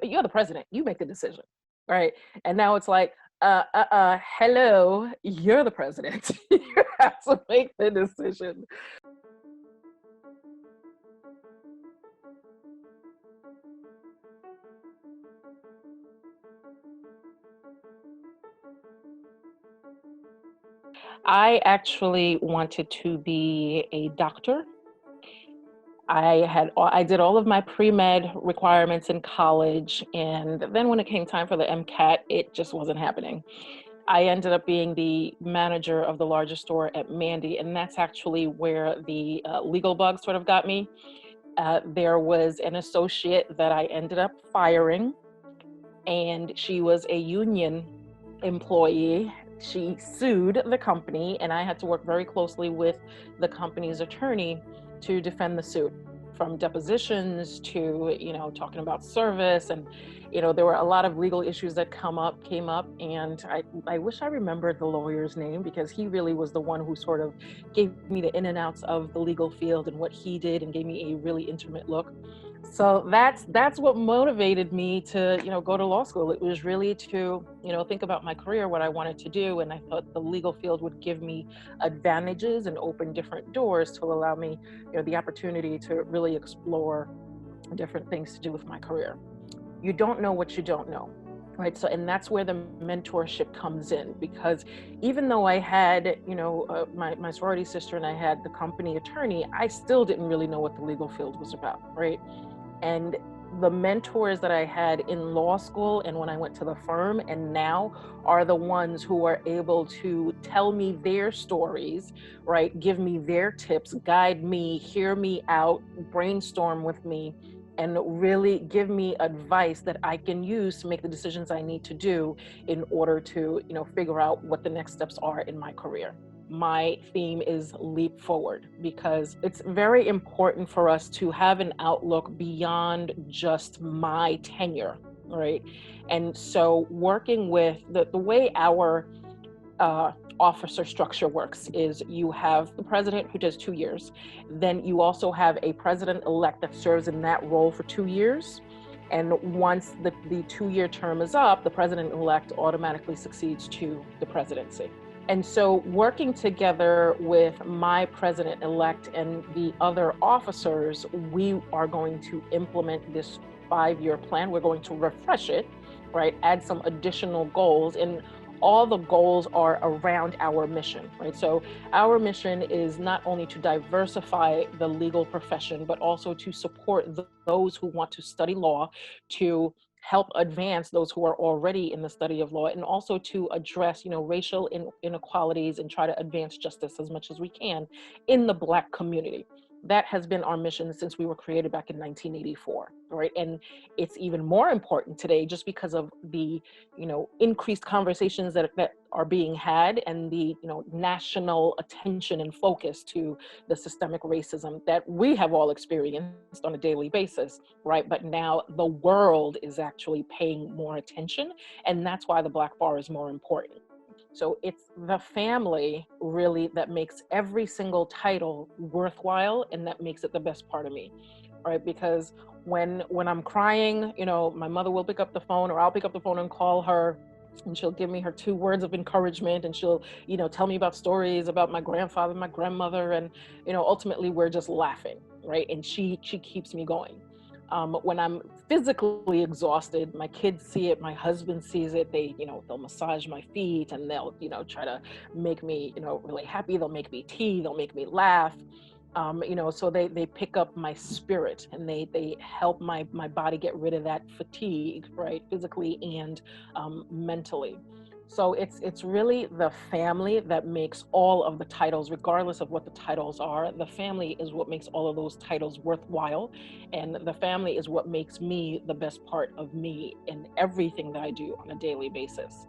you're the president, you make the decision, right? And now it's like, hello, you're the president. You have to make the decision. I actually wanted to be a doctor. I did all of my pre-med requirements in college, and then when it came time for the MCAT, it just wasn't happening. I ended up being the manager of the largest store at Mandy, and that's actually where the legal bug sort of got me. There was an associate that I ended up firing, and she was a union employee. She sued the company, and I had to work very closely with the company's attorney to defend the suit, from depositions to, talking about service. And, there were a lot of legal issues that came up. And I wish I remembered the lawyer's name, because he really was the one who sort of gave me the in and outs of the legal field and what he did, and gave me a really intimate look. So that's what motivated me to, go to law school. It was really to, think about my career, what I wanted to do. And I thought the legal field would give me advantages and open different doors to allow me, the opportunity to really explore different things to do with my career. You don't know what you don't know. Right. So, and that's where the mentorship comes in, because even though I had, my sorority sister and I had the company attorney, I still didn't really know what the legal field was about. Right. And the mentors that I had in law school and when I went to the firm and now are the ones who are able to tell me their stories, right? Give me their tips, guide me, hear me out, brainstorm with me, and really give me advice that I can use to make the decisions I need to do in order to, figure out what the next steps are in my career. My theme is leap forward, because it's very important for us to have an outlook beyond just my tenure, right? And so working with the way our officer structure works is you have the president who does 2 years. Then you also have a president-elect that serves in that role for 2 years. And once the 2-year term is up, the president-elect automatically succeeds to the presidency. And so working together with my president-elect and the other officers, we are going to implement this 5-year plan. We're going to refresh it, right? Add some additional goals. And all the goals are around our mission, right? So our mission is not only to diversify the legal profession, but also to support those who want to study law, to help advance those who are already in the study of law, and also to address, racial inequalities and try to advance justice as much as we can in the Black community. That has been our mission since we were created back in 1984, right? And it's even more important today just because of the, increased conversations that are being had, and the, national attention and focus to the systemic racism that we have all experienced on a daily basis, right? But now the world is actually paying more attention, and that's why the Black bar is more important. So it's the family really that makes every single title worthwhile, and that makes it the best part of me, right? Because when I'm crying, my mother will pick up the phone, or I'll pick up the phone and call her, and she'll give me her 2 words of encouragement, and she'll, tell me about stories about my grandfather, my grandmother, and, ultimately we're just laughing, right? And she keeps me going. When I'm physically exhausted, my kids see it, my husband sees it. They, they'll massage my feet, and they'll, try to make me, really happy. They'll make me tea, they'll make me laugh. So they pick up my spirit, and they help my body get rid of that fatigue, right? Physically and mentally. So it's really the family that makes all of the titles, regardless of what the titles are. The family is what makes all of those titles worthwhile. And the family is what makes me the best part of me in everything that I do on a daily basis.